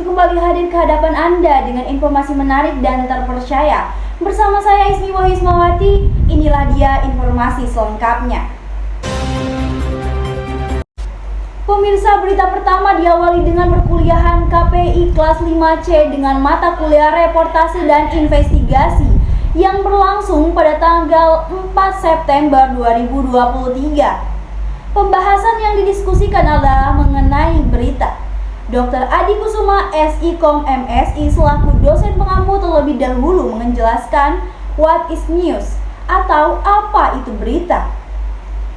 kembali hadir ke hadapan Anda dengan informasi menarik dan terpercaya. Bersama saya Ismi Wahismawati, inilah dia informasi selengkapnya. Pemirsa, berita pertama diawali dengan perkuliahan KPI kelas 5C dengan mata kuliah reportase dan investigasi yang berlangsung pada tanggal 4 September 2023. Pembahasan yang didiskusikan adalah mengenai berita. Dr. Adi Kusuma, SIKOM MSI selaku dosen pengampu terlebih dahulu menjelaskan what is news atau apa itu berita.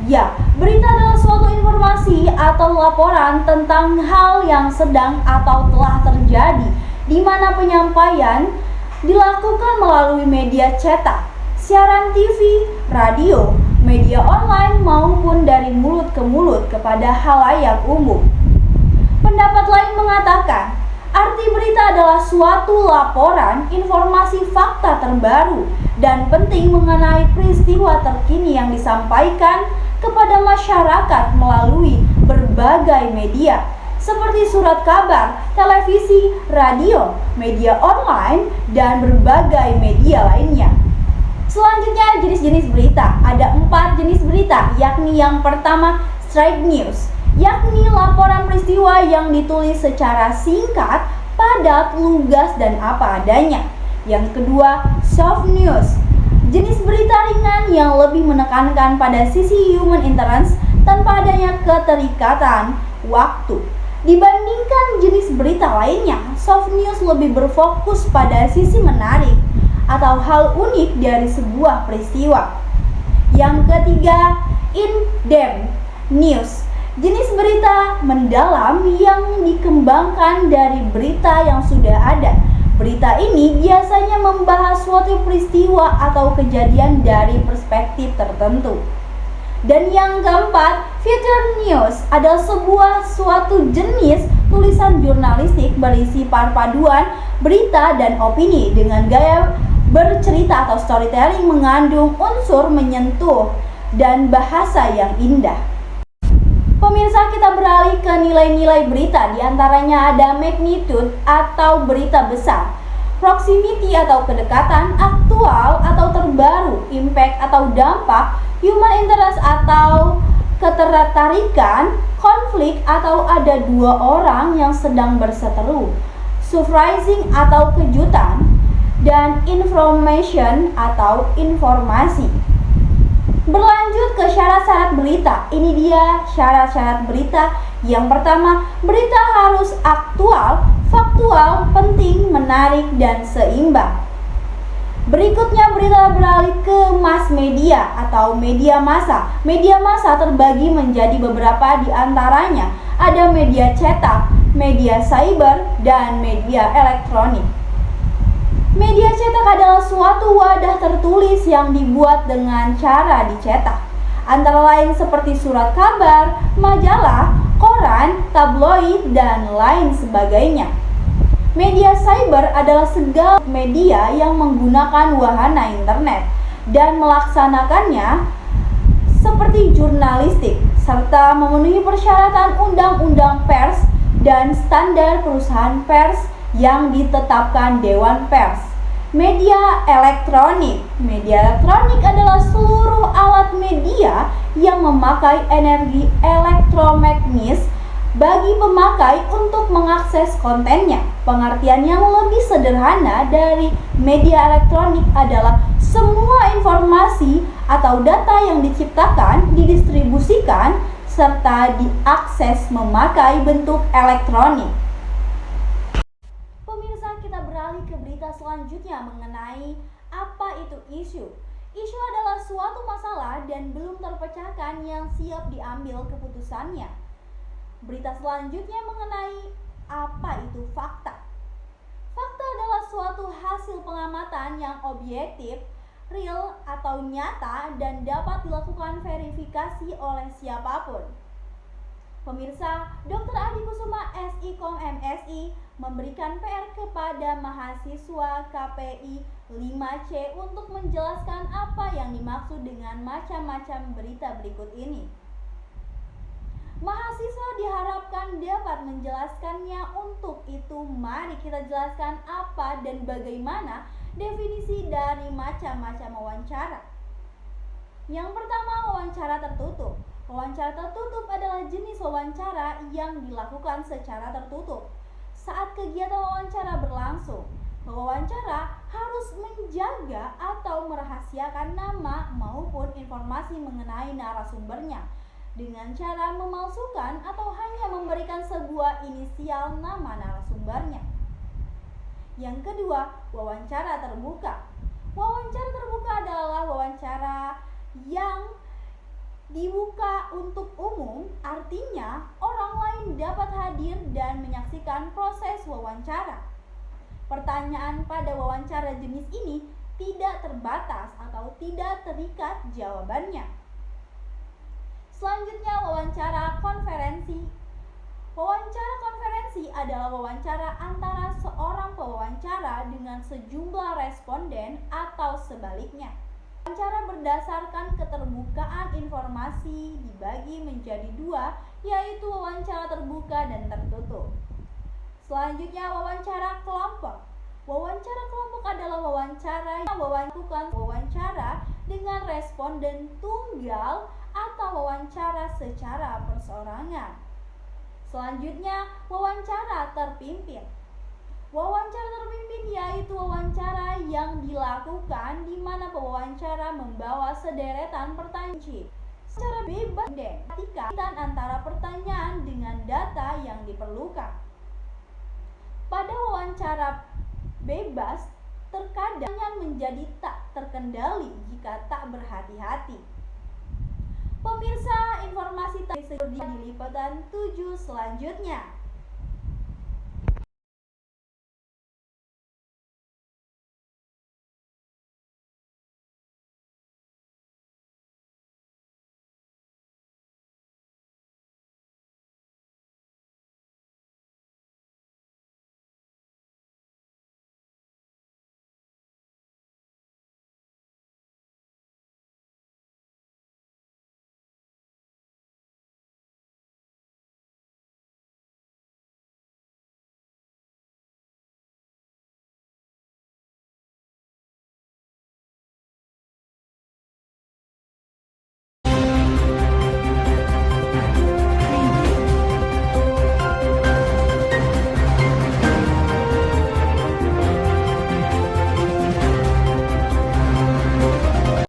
Ya, berita adalah suatu informasi atau laporan tentang hal yang sedang atau telah terjadi di mana penyampaian dilakukan melalui media cetak, siaran TV, radio, media online maupun dari mulut ke mulut kepada halayak umum. Pendapat lain mengatakan, arti berita adalah suatu laporan, informasi fakta terbaru dan penting mengenai peristiwa terkini yang disampaikan kepada masyarakat melalui berbagai media seperti surat kabar, televisi, radio, media online, dan berbagai media lainnya. Selanjutnya jenis-jenis berita. Ada 4 jenis berita, yakni yang pertama straight news, yakni laporan peristiwa yang ditulis secara singkat, padat, lugas, dan apa adanya. Yang kedua soft news, jenis berita ringan yang lebih menekankan pada sisi human interest tanpa adanya keterikatan waktu. Dibandingkan jenis berita lainnya, soft news lebih berfokus pada sisi menarik atau hal unik dari sebuah peristiwa. Yang ketiga, in-depth news, jenis berita mendalam yang dikembangkan dari berita yang sudah ada. Berita ini biasanya membahas suatu peristiwa atau kejadian dari perspektif tertentu. Dan yang keempat, feature news adalah suatu jenis tulisan jurnalistik berisi perpaduan berita dan opini dengan gaya bercerita atau storytelling mengandung unsur menyentuh dan bahasa yang indah. Pemirsa, kita beralih ke nilai-nilai berita. Di antaranya ada magnitude atau berita besar, proximity atau kedekatan, aktual atau terbaru, impact atau dampak, human interest atau ketertarikan, konflik atau ada dua orang yang sedang berseteru, surprising atau kejutan, dan information atau informasi. Berlanjut ke syarat-syarat berita. Ini dia syarat-syarat berita. Yang pertama, berita harus aktual, faktual, penting, menarik, dan seimbang. Berikutnya berita beralih ke mass media atau media massa. Media massa terbagi menjadi beberapa, di antaranya ada media cetak, media cyber, dan media elektronik. Media cetak adalah suatu wadah tertulis yang dibuat dengan cara dicetak, antara lain seperti surat kabar, majalah, koran, tabloid, dan lain sebagainya. Media cyber adalah segala media yang menggunakan wahana internet dan melaksanakannya seperti jurnalistik, serta memenuhi persyaratan undang-undang pers dan standar perusahaan pers yang ditetapkan Dewan Pers. Media elektronik. Media elektronik adalah seluruh alat media yang memakai energi elektromagnetis bagi pemakai untuk mengakses kontennya. Pengertian yang lebih sederhana dari media elektronik adalah semua informasi atau data yang diciptakan, didistribusikan, serta diakses memakai bentuk elektronik. Kita beralih ke berita selanjutnya mengenai apa itu isu. Isu adalah suatu masalah dan belum terpecahkan yang siap diambil keputusannya. Berita selanjutnya mengenai apa itu fakta. Fakta adalah suatu hasil pengamatan yang objektif, real atau nyata dan dapat dilakukan verifikasi oleh siapapun. Pemirsa, Dr. Adi Kusuma, SIKOM MSI memberikan PR kepada mahasiswa KPI 5C untuk menjelaskan apa yang dimaksud dengan macam-macam berita berikut ini. Mahasiswa diharapkan dapat menjelaskannya. Untuk itu, mari kita jelaskan apa dan bagaimana definisi dari macam-macam wawancara. Yang pertama, wawancara tertutup. Wawancara tertutup adalah jenis wawancara yang dilakukan secara tertutup. Saat kegiatan wawancara berlangsung, pewawancara harus menjaga atau merahasiakan nama maupun informasi mengenai narasumbernya dengan cara memalsukan atau hanya memberikan sebuah inisial nama narasumbernya. Yang kedua, wawancara terbuka. Wawancara terbuka adalah wawancara yang dibuka untuk umum, artinya orang lain dapat hadir dan menyaksikan proses wawancara. Pertanyaan pada wawancara jenis ini tidak terbatas atau tidak terikat jawabannya. Selanjutnya, wawancara konferensi. Wawancara konferensi adalah wawancara antara seorang pewawancara dengan sejumlah responden atau sebaliknya. Wawancara berdasarkan keterbukaan informasi dibagi menjadi dua, yaitu wawancara terbuka dan tertutup. Selanjutnya, wawancara kelompok. Wawancara kelompok adalah wawancara yang wawancara dengan responden tunggal atau wawancara secara perseorangan. Selanjutnya, wawancara terpimpin. Wawancara terpimpin yaitu wawancara yang dilakukan di mana pewawancara membawa sederetan pertanyaan secara bebas dan kaitan antara pertanyaan dengan data yang diperlukan. Pada wawancara bebas, terkadang menjadi tak terkendali jika tak berhati-hati. Pemirsa, informasi tadi di liputan 7 selanjutnya.